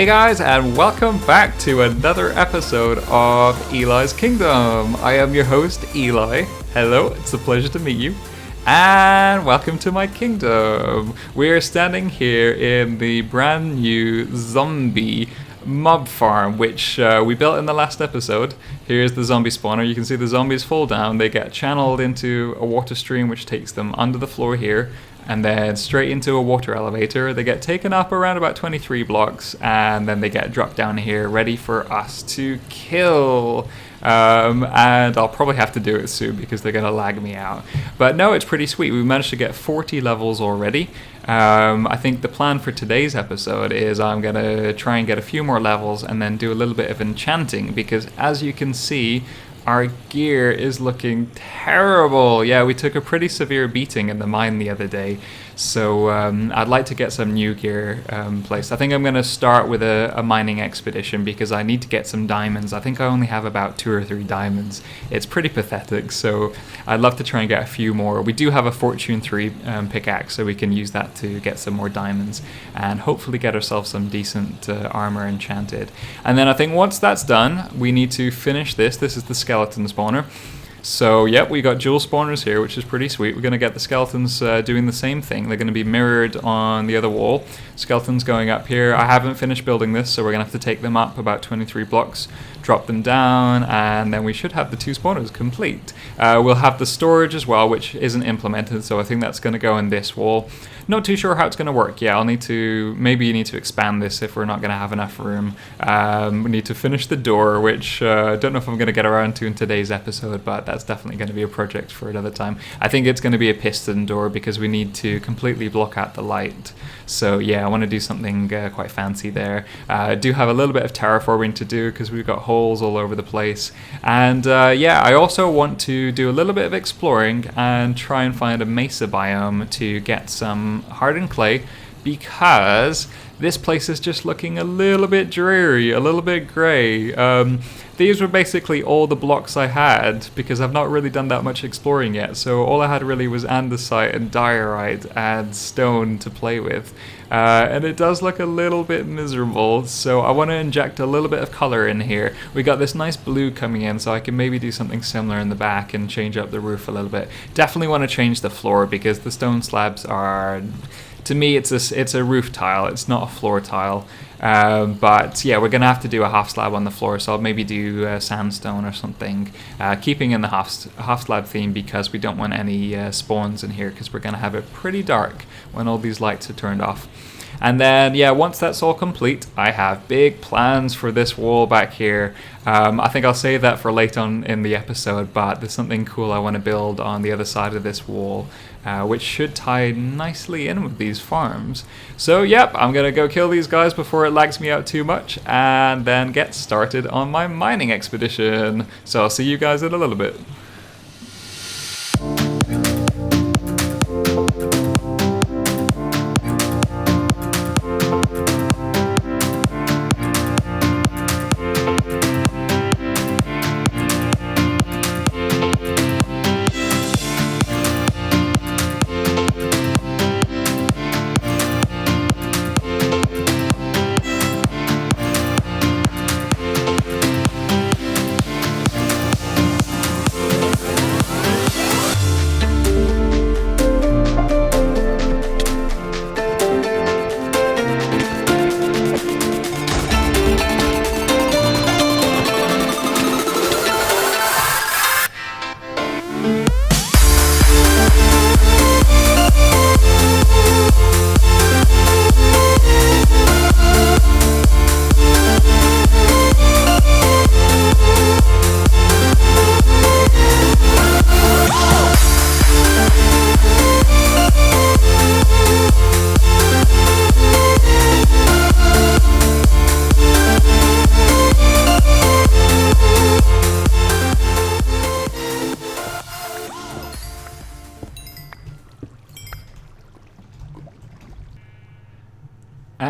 Hey guys, and welcome back to another episode of Eli's Kingdom. I am your host, Eli. Hello, it's a pleasure to meet you. And welcome to my kingdom. We're standing here in the brand new zombie mob farm, which we built in the last episode. Here's the zombie spawner. You can see the zombies fall down. They get channeled into a water stream, which takes them under the floor here, and then straight into a water elevator. They get taken up around about 23 blocks, and then they get dropped down here, ready for us to kill. And I'll probably have to do it soon because they're going to lag me out. But no, it's pretty sweet. We managed to get 40 levels already. I think the plan for today's episode is I'm going to try and get a few more levels and then do a little bit of enchanting, because as you can see, our gear is looking terrible. Yeah, we took a pretty severe beating in the mine the other day. So I'd like to get some new gear placed. I think I'm going to start with a mining expedition because I need to get some diamonds. I think I only have about 2 or 3 diamonds. It's pretty pathetic, so I'd love to try and get a few more. We do have a Fortune 3 pickaxe, so we can use that to get some more diamonds and hopefully get ourselves some decent armor enchanted. And then I think once that's done, we need to finish this. This is the skeleton spawner. So, yep, we got dual spawners here, which is pretty sweet. We're going to get the skeletons doing the same thing. They're going to be mirrored on the other wall. Skeletons going up here. I haven't finished building this, so we're going to have to take them up about 23 blocks, drop them down, and then we should have the 2 spawners complete. We'll have the storage as well, which isn't implemented, so I think that's going to go in this wall. Not too sure how it's going to work. Yeah, maybe you need to expand this if we're not going to have enough room. We need to finish the door, which I don't know if I'm going to get around to in today's episode, but that's definitely going to be a project for another time. I think it's going to be a piston door because we need to completely block out the light. So yeah, I want to do something quite fancy there. I do have a little bit of terraforming to do because we've got holes all over the place. And yeah, I also want to do a little bit of exploring and try and find a mesa biome to get some hardened clay, because this place is just looking a little bit dreary, a little bit grey. These were basically all the blocks I had because I've not really done that much exploring yet. So all I had really was andesite and diorite and stone to play with. And it does look a little bit miserable, so I want to inject a little bit of color in here. We got this nice blue coming in, so I can maybe do something similar in the back and change up the roof a little bit. Definitely want to change the floor because the stone slabs are... To me, it's a roof tile. It's not a floor tile. But yeah, we're going to have to do a half slab on the floor, so I'll maybe do sandstone or something, keeping in the half slab theme because we don't want any spawns in here because we're going to have it pretty dark when all these lights are turned off. And then, yeah, once that's all complete, I have big plans for this wall back here. I think I'll save that for later on in the episode, but there's something cool I want to build on the other side of this wall, which should tie nicely in with these farms. So, yep, I'm going to go kill these guys before it lags me out too much, and then get started on my mining expedition. So I'll see you guys in a little bit.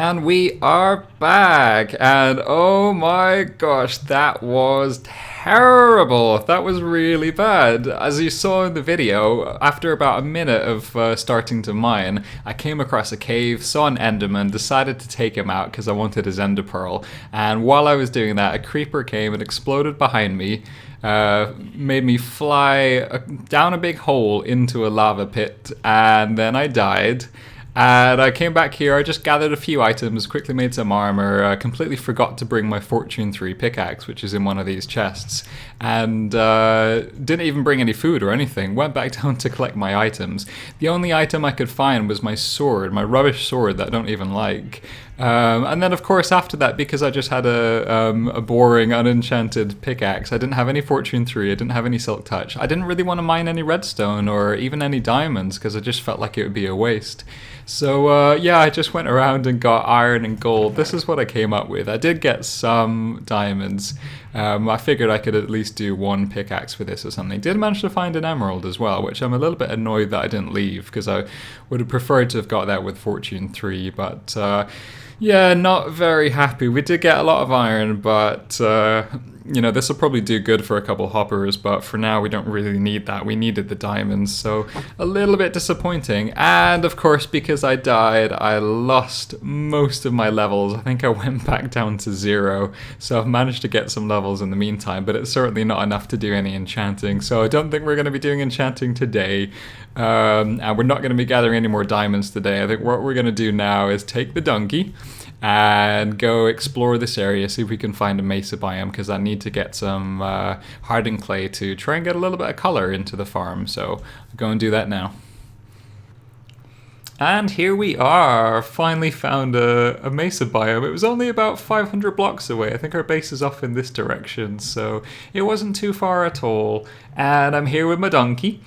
And we are back, and oh my gosh, that was terrible. That was really bad. As you saw in the video, after about a minute of starting to mine, I came across a cave, saw an enderman, decided to take him out because I wanted his ender pearl, and while I was doing that, a creeper came and exploded behind me, made me fly down a big hole into a lava pit, and then I died. And I came back here, I just gathered a few items, quickly made some armor, completely forgot to bring my Fortune 3 pickaxe, which is in one of these chests, and didn't even bring any food or anything, went back down to collect my items. The only item I could find was my sword, my rubbish sword that I don't even like. And then of course after that, because I just had a boring, unenchanted pickaxe, I didn't have any Fortune 3, I didn't have any Silk Touch, I didn't really want to mine any redstone or even any diamonds because I just felt like it would be a waste. So yeah, I just went around and got iron and gold. This is what I came up with. I did get some diamonds. I figured I could at least do one pickaxe with this or something. Did manage to find an emerald as well, which I'm a little bit annoyed that I didn't leave because I would have preferred to have got that with Fortune 3, but yeah, not very happy. We did get a lot of iron, but you know, this will probably do good for a couple hoppers, but for now we don't really need that. We needed the diamonds, so a little bit disappointing. And of course, because I died, I lost most of my levels. I think I went back down to 0, so I've managed to get some levels in the meantime, but it's certainly not enough to do any enchanting, so I don't think we're going to be doing enchanting today. And we're not going to be gathering any more diamonds today. I think what we're going to do now is take the donkey and go explore this area, see if we can find a mesa biome, because I need to get some hardened clay to try and get a little bit of color into the farm, so I'll go and do that now. And here we are, finally found a mesa biome. It was only about 500 blocks away. I think our base is off in this direction, so it wasn't too far at all. And I'm here with my donkey.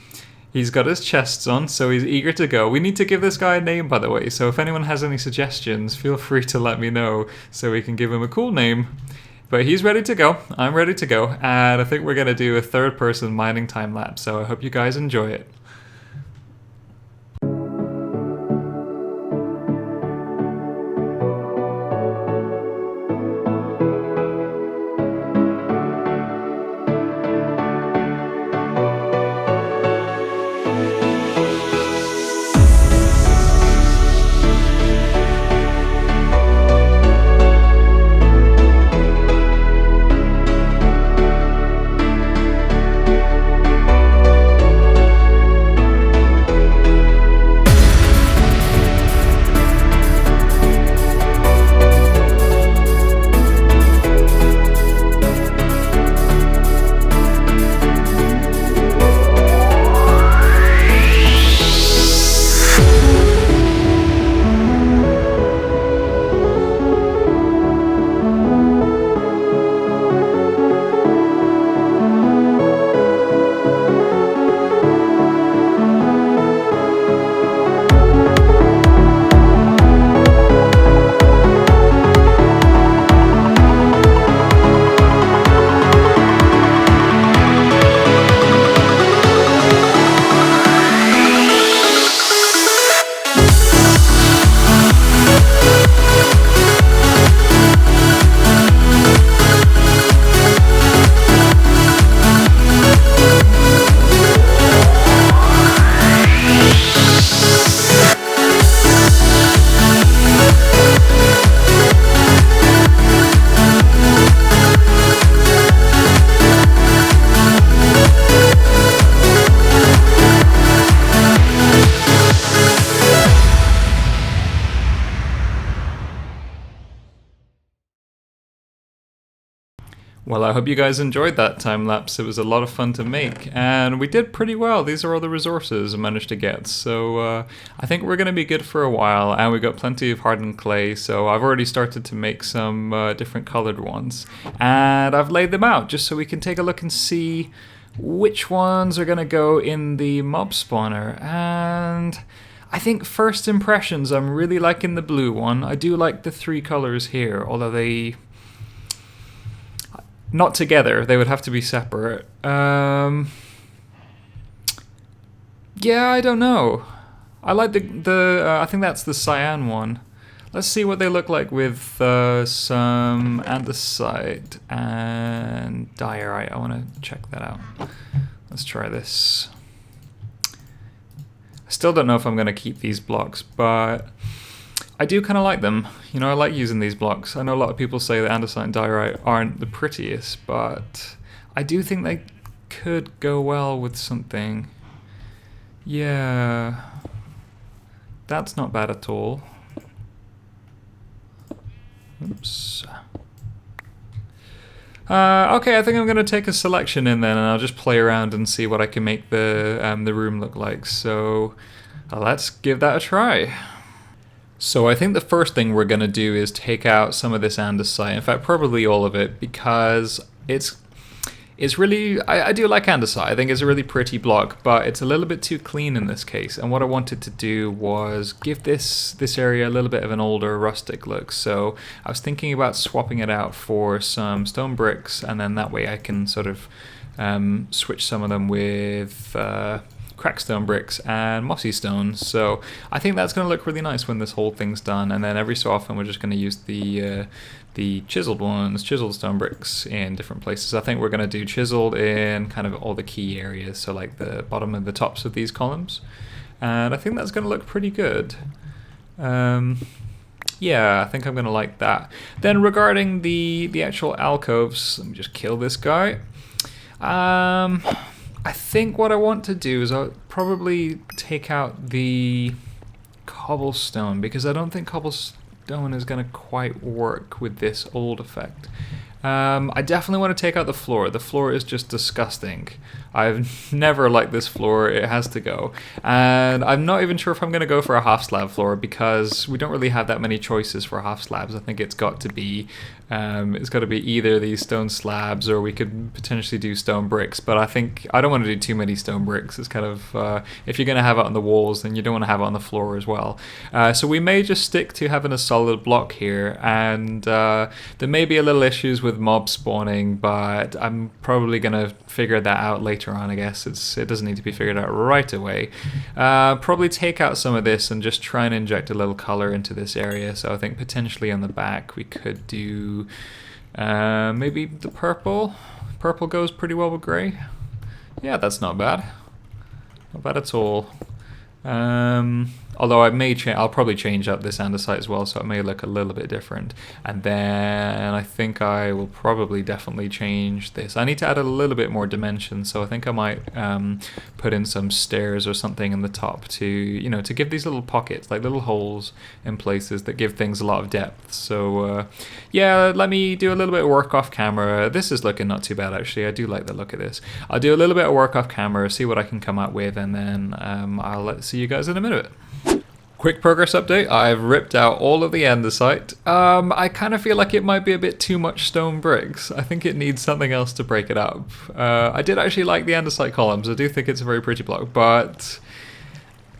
He's got his chests on, so he's eager to go. We need to give this guy a name, by the way, so if anyone has any suggestions, feel free to let me know so we can give him a cool name. But he's ready to go, I'm ready to go, and I think we're going to do a third-person mining time-lapse, so I hope you guys enjoy it. Well, I hope you guys enjoyed that time lapse. It was a lot of fun to make, and we did pretty well. These are all the resources I managed to get, so I think we're going to be good for a while, and we got plenty of hardened clay, so I've already started to make some different colored ones, and I've laid them out just so we can take a look and see which ones are going to go in the mob spawner. And I think first impressions, I'm really liking the blue one. I do like the 3 colors here, although they... not together, they would have to be separate. Yeah, I don't know. I like the I think that's the cyan one. Let's see what they look like with some andesite and diorite. I want to check that out. Let's try this. I still don't know if I'm going to keep these blocks, but I do kind of like them. You know, I like using these blocks. I know a lot of people say that andesite and diorite aren't the prettiest, but I do think they could go well with something. Yeah, that's not bad at all. Oops. Okay, I think I'm going to take a selection in then, and I'll just play around and see what I can make the room look like. So let's give that a try. So I think the first thing we're going to do is take out some of this andesite. In fact, probably all of it, because it's really, I do like andesite. I think it's a really pretty block, but it's a little bit too clean in this case. And what I wanted to do was give this area a little bit of an older rustic look. So I was thinking about swapping it out for some stone bricks, and then that way I can sort of switch some of them with cracked stone bricks and mossy stone. So I think that's going to look really nice when this whole thing's done. And then every so often we're just going to use the chiseled ones, chiseled stone bricks in different places. I think we're going to do chiseled in kind of all the key areas, so like the bottom and the tops of these columns. And I think that's going to look pretty good. Yeah, I think I'm going to like that. Then regarding the actual alcoves, let me just kill this guy. I think what I want to do is I'll probably take out the cobblestone, because I don't think cobblestone is going to quite work with this old effect. I definitely want to take out the floor. The floor is just disgusting. I've never liked this floor. It has to go. And I'm not even sure if I'm going to go for a half slab floor, because we don't really have that many choices for half slabs. I think it's got to be either these stone slabs, or we could potentially do stone bricks. But I think I don't want to do too many stone bricks. It's kind of, if you're going to have it on the walls, then you don't want to have it on the floor as well. So we may just stick to having a solid block here. And there may be a little issues with mob spawning, but I'm probably going to figure that out later on, I guess. It doesn't need to be figured out right away. Probably take out some of this and just try and inject a little color into this area. So I think potentially on the back we could do maybe the purple. Purple goes pretty well with grey. Yeah, that's not bad. Not bad at all. Although I'll probably change up this andesite as well, so it may look a little bit different. And then I think I will probably definitely change this. I need to add a little bit more dimension, so I think I might put in some stairs or something in the top to, to give these little pockets, like little holes in places that give things a lot of depth. So yeah, let me do a little bit of work off camera. This is looking not too bad, actually. I do like the look of this. I'll do a little bit of work off camera, see what I can come up with, and then I'll see you guys in a minute. Quick progress update. I've ripped out all of the andesite. I kind of feel like it might be a bit too much stone bricks. I think it needs something else to break it up. I did actually like the andesite columns. I do think it's a very pretty block, but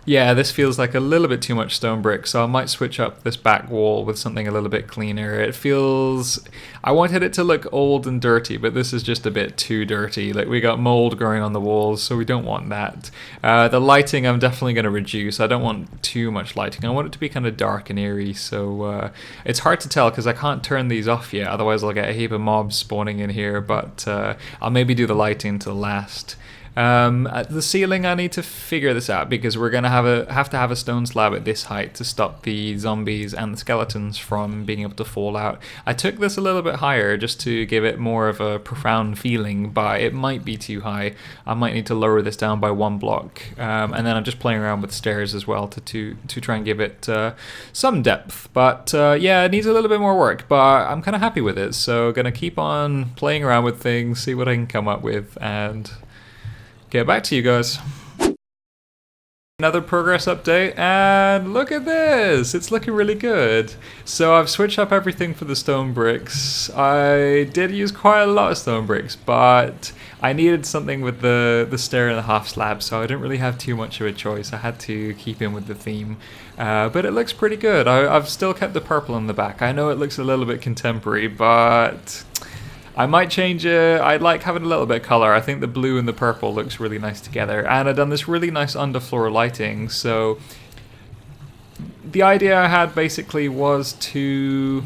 yeah, this feels like a little bit too much stone brick, so I might switch up this back wall with something a little bit cleaner. It feels... I wanted it to look old and dirty, but this is just a bit too dirty. Like, we got mold growing on the walls, so we don't want that. The lighting I'm definitely going to reduce. I don't want too much lighting. I want it to be kind of dark and eerie, so it's hard to tell because I can't turn these off yet, otherwise I'll get a heap of mobs spawning in here, but I'll maybe do the lighting to the last. At the ceiling, I need to figure this out because we're gonna have to have a stone slab at this height to stop the zombies and the skeletons from being able to fall out. I took this a little bit higher just to give it more of a profound feeling, but it might be too high. I might need to lower this down by one block, and then I'm just playing around with stairs as well to try and give it some depth. But yeah, it needs a little bit more work, but I'm kind of happy with it. So gonna keep on playing around with things, see what I can come up with, and get back to you guys. Another progress update, and look at this! It's looking really good. So I've switched up everything for the stone bricks. I did use quite a lot of stone bricks, but I needed something with the stair and the half slab, so I didn't really have too much of a choice. I had to keep in with the theme. But it looks pretty good. I've still kept the purple on the back. I know it looks a little bit contemporary, but I might change it. I like having a little bit of color. I think the blue and the purple looks really nice together. And I've done this really nice underfloor lighting, so the idea I had basically was to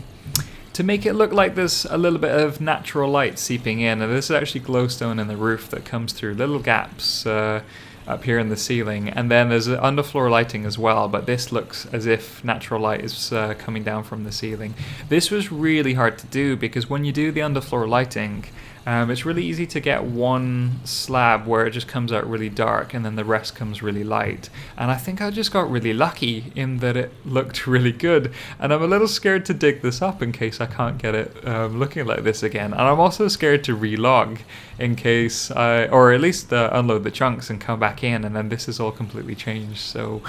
make it look like there's a little bit of natural light seeping in, and this is actually glowstone in the roof that comes through little gaps up here in the ceiling, and then there's underfloor lighting as well, but this looks as if natural light is coming down from the ceiling. This was really hard to do because when you do the underfloor lighting, it's really easy to get one slab where it just comes out really dark and then the rest comes really light. And I think I just got really lucky in that it looked really good. And I'm a little scared to dig this up in case I can't get it looking like this again. And I'm also scared to relog in case or at least unload the chunks and come back in and then this is all completely changed. So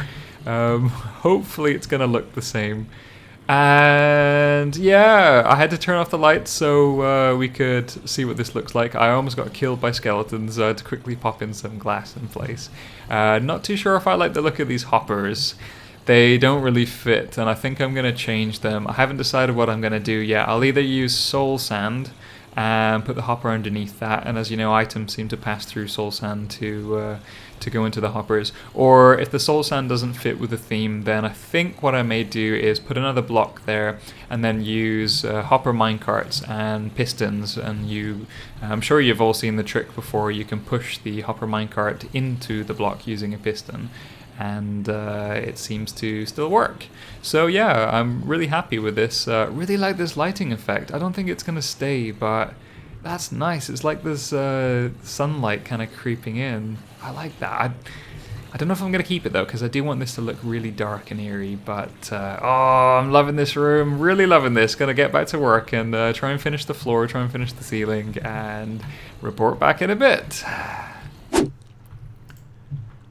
hopefully it's going to look the same. And yeah, I had to turn off the lights so we could see what this looks like. I almost got killed by skeletons, so I had to quickly pop in some glass in place. Not too sure if I like the look of these hoppers. They don't really fit, and I think I'm going to change them. I haven't decided what I'm going to do yet. I'll either use soul sand and put the hopper underneath that, and as you know, items seem to pass through soul sand to go into the hoppers. Or if the soul sand doesn't fit with the theme, then I think what I may do is put another block there and then use hopper minecarts and pistons. And I'm sure you've all seen the trick before. You can push the hopper minecart into the block using a piston, and it seems to still work. So yeah, I'm really happy with this. Really like this lighting effect. I don't think it's going to stay, but that's nice. It's like there's sunlight kind of creeping in. I like that. I don't know if I'm going to keep it though, because I do want this to look really dark and eerie, but oh, I'm loving this room. Really loving this. Going to get back to work and try and finish the floor, try and finish the ceiling, and report back in a bit.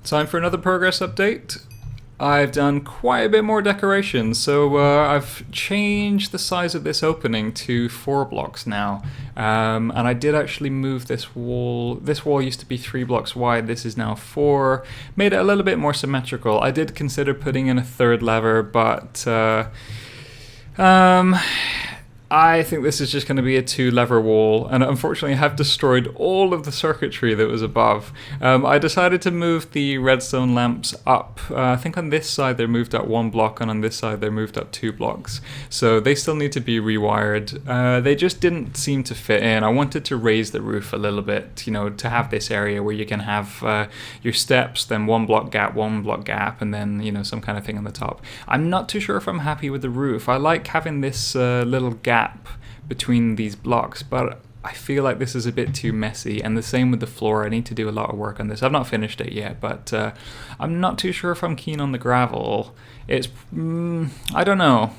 Time for another progress update. I've done quite a bit more decorations, so I've changed the size of this opening to 4 blocks now, and I did actually move this wall. This wall used to be 3 blocks wide, this is now 4, made it a little bit more symmetrical. I did consider putting in a 3rd lever, but I think this is just going to be a 2-lever wall, and unfortunately I have destroyed all of the circuitry that was above. I decided to move the redstone lamps up. I think on this side they're moved up 1 block, and on this side they're moved up 2 blocks. So they still need to be rewired. They just didn't seem to fit in. I wanted to raise the roof a little bit, you know, to have this area where you can have your steps, then 1 block gap, and then, you know, some kind of thing on the top. I'm not too sure if I'm happy with the roof. I like having this little gap between these blocks, but I feel like this is a bit too messy, and the same with the floor. I need to do a lot of work on this. I've not finished it yet, but I'm not too sure if I'm keen on the gravel. It's I don't know.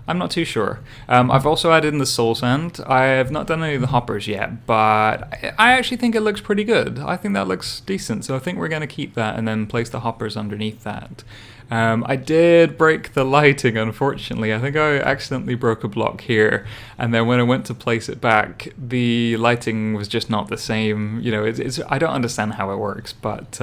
I'm not too sure. I've also added in the soul sand. I have not done any of the hoppers yet, but I actually think it looks pretty good. I think that looks decent, so I think we're going to keep that and then place the hoppers underneath that. I did break the lighting, unfortunately. I think I accidentally broke a block here, and then when I went to place it back, the lighting was just not the same. You know, it's I don't understand how it works, but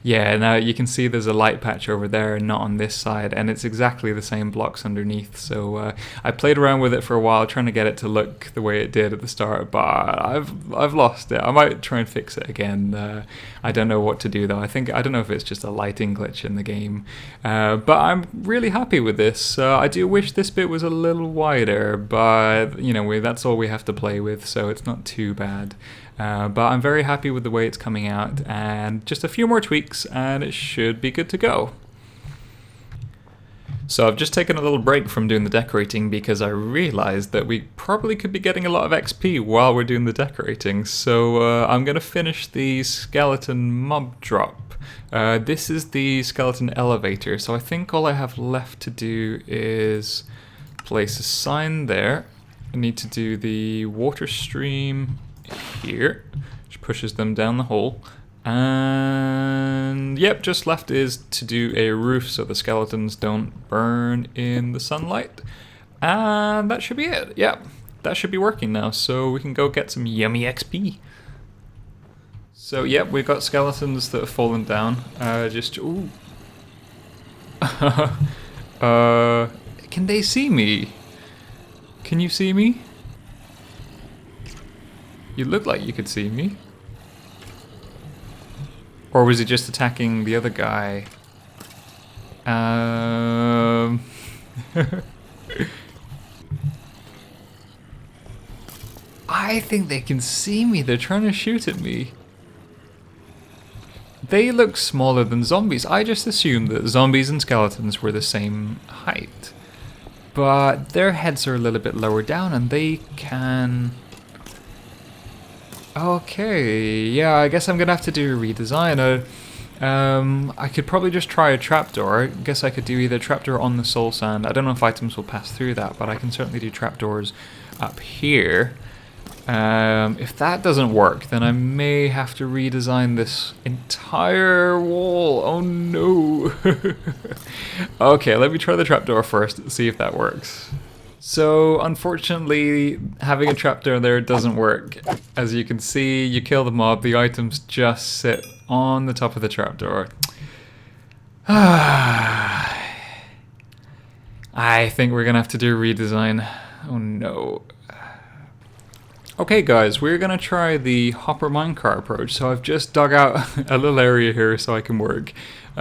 yeah, now you can see there's a light patch over there and not on this side, and it's exactly the same blocks underneath. So I played around with it for a while, trying to get it to look the way it did at the start, but I've lost it. I might try and fix it again. I don't know what to do though. I don't know if it's just a lighting glitch in the game. But I'm really happy with this. I do wish this bit was a little wider, but you know, that's all we have to play with, so it's not too bad. But I'm very happy with the way it's coming out, and just a few more tweaks and it should be good to go. So I've just taken a little break from doing the decorating because I realized that we probably could be getting a lot of XP while we're doing the decorating. So I'm going to finish the skeleton mob drop. This is the skeleton elevator, so I think all I have left to do is place a sign there. I need to do the water stream here, which pushes them down the hole. And yep, just left is to do a roof so the skeletons don't burn in the sunlight. And that should be it. Yep, that should be working now, so we can go get some yummy XP. So yep, we've got skeletons that have fallen down. Ooh. Can they see me? Can you see me? You look like you could see me. Or was he just attacking the other guy? I think they can see me. They're trying to shoot at me. They look smaller than zombies. I just assumed that zombies and skeletons were the same height. But their heads are a little bit lower down and they can... Okay, yeah, I guess I'm gonna have to do a redesign. I could probably just try a trapdoor. I guess I could do either trapdoor on the soul sand. I don't know if items will pass through that, but I can certainly do trapdoors up here. If that doesn't work, then I may have to redesign this entire wall. Oh no. Okay, let me try the trapdoor first and see if that works. So unfortunately, having a trapdoor there doesn't work. As you can see, you kill the mob, the items just sit on the top of the trapdoor. I think we're gonna have to do a redesign. Oh no. Okay guys, we're gonna try the hopper minecart approach. So I've just dug out a little area here so I can work.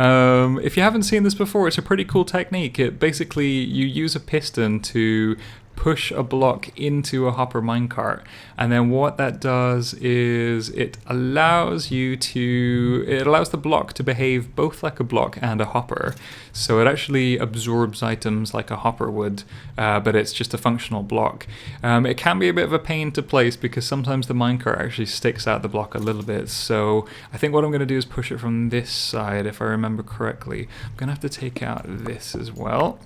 If you haven't seen this before, it's a pretty cool technique. Basically, you use a piston to push a block into a hopper minecart, and then what that does is it allows the block to behave both like a block and a hopper. So it actually absorbs items like a hopper would, but it's just a functional block. It can be a bit of a pain to place because sometimes the minecart actually sticks out the block a little bit. So I think what I'm going to do is push it from this side, if I remember correctly. I'm going to have to take out this as well.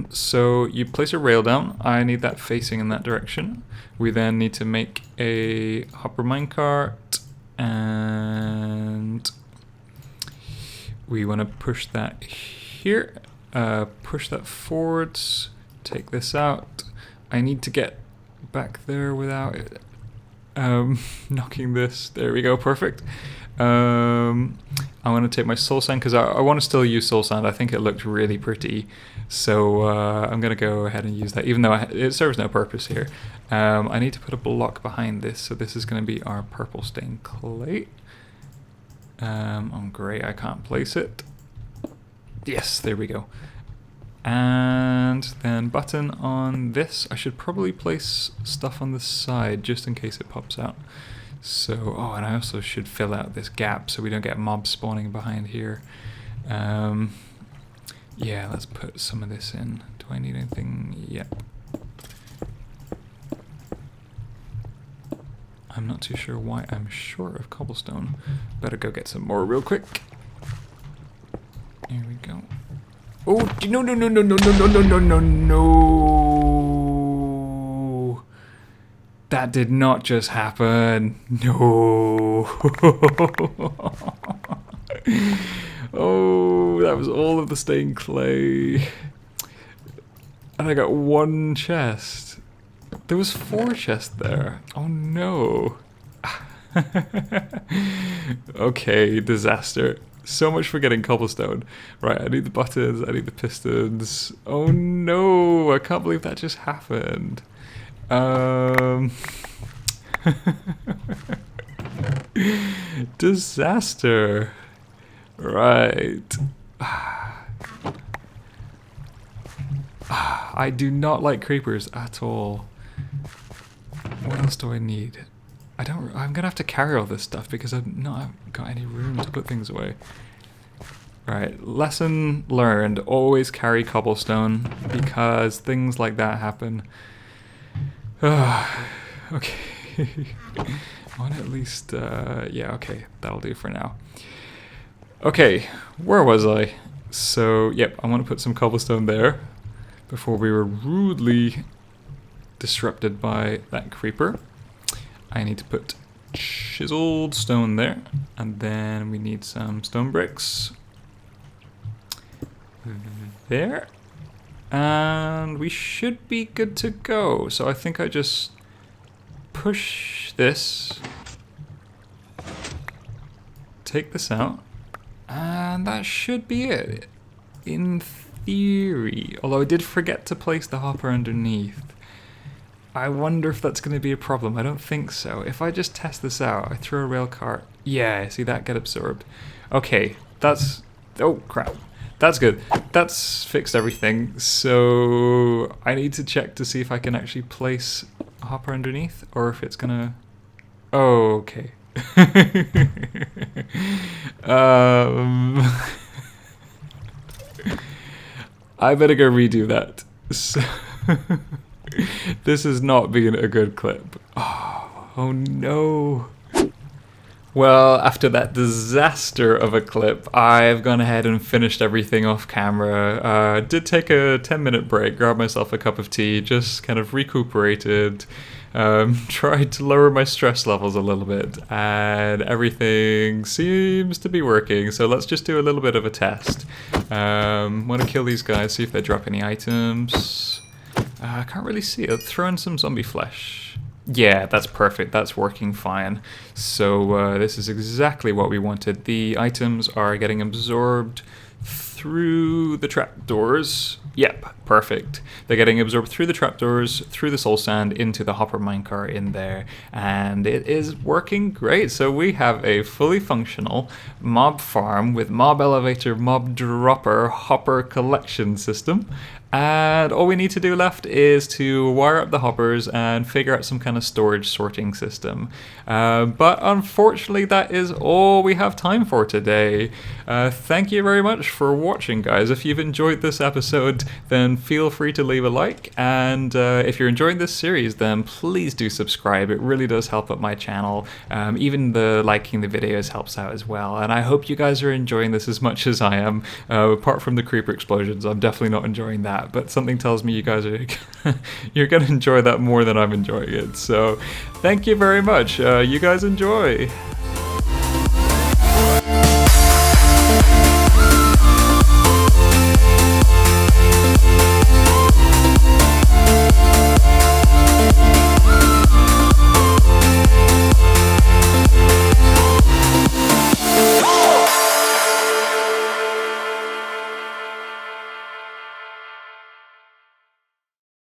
So you place a rail down. I need that facing in that direction. We then need to make a hopper minecart, and we want to push that here, push that forwards, take this out. I need to get back there without it, knocking this. There we go, perfect. I'm going to take my soul sand because I want to still use soul sand. I think it looked really pretty. So I'm going to go ahead and use that, even though it serves no purpose here. I need to put a block behind this. So this is going to be our purple stained clay. Oh, great. I can't place it. Yes, there we go. And then button on this. I should probably place stuff on the side just in case it pops out. So, oh, and I also should fill out this gap so we don't get mobs spawning behind here. Yeah, let's put some of this in. Do I need anything? Yep. I'm not too sure why I'm short of cobblestone. Better go get some more real quick. Here we go. Oh, no, no, no, no, no, no, no, no, no, no, no. That did not just happen. No. Oh, that was all of the stained clay. And I got one chest. There was 4 chests there. Oh no. Okay, disaster. So much for getting cobblestone. Right, I need the buttons, I need the pistons. Oh no, I can't believe that just happened. Disaster. Right. I do not like creepers at all. What else do I need? I'm gonna have to carry all this stuff because I've not got any room to put things away. Right, lesson learned, always carry cobblestone because things like that happen. Okay. I want to at least, yeah, okay, that'll do for now. Okay, where was I? So, yep, I want to put some cobblestone there before we were rudely disrupted by that creeper. I need to put chiseled stone there, and then we need some stone bricks there, and we should be good to go. So I think I just push this, take this out, and that should be it in theory, although I did forget to place the hopper underneath. I wonder if that's going to be a problem. I don't think so. If I just test this out, I throw a rail cart. Yeah, see that get absorbed. Okay, that's... Oh, crap. That's good. That's fixed everything. So I need to check to see if I can actually place a hopper underneath or if it's gonna... Oh, okay. I better go redo that. So this is not being a good clip. Oh no. Well, after that disaster of a clip, I've gone ahead and finished everything off camera. Did take a 10-minute break, grabbed myself a cup of tea, just kind of recuperated, tried to lower my stress levels a little bit, and everything seems to be working. So let's just do a little bit of a test. Want to kill these guys, see if they drop any items. I can't really see it. Throw in some zombie flesh. Yeah, that's perfect. That's working fine. So this is exactly what we wanted. The items are getting absorbed through the trapdoors. Yep, perfect. They're getting absorbed through the trapdoors, through the soul sand, into the hopper minecart in there. And it is working great. So we have a fully functional mob farm with mob elevator, mob dropper, hopper collection system. And all we need to do left is to wire up the hoppers and figure out some kind of storage sorting system. But unfortunately, that is all we have time for today. Thank you very much for watching, guys. If you've enjoyed this episode, then feel free to leave a like. And if you're enjoying this series, then please do subscribe. It really does help up my channel. Even the liking the videos helps out as well. And I hope you guys are enjoying this as much as I am. Apart from the creeper explosions, I'm definitely not enjoying that. But something tells me you guys are you're gonna enjoy that more than I'm enjoying it. So thank you very much. You guys enjoy.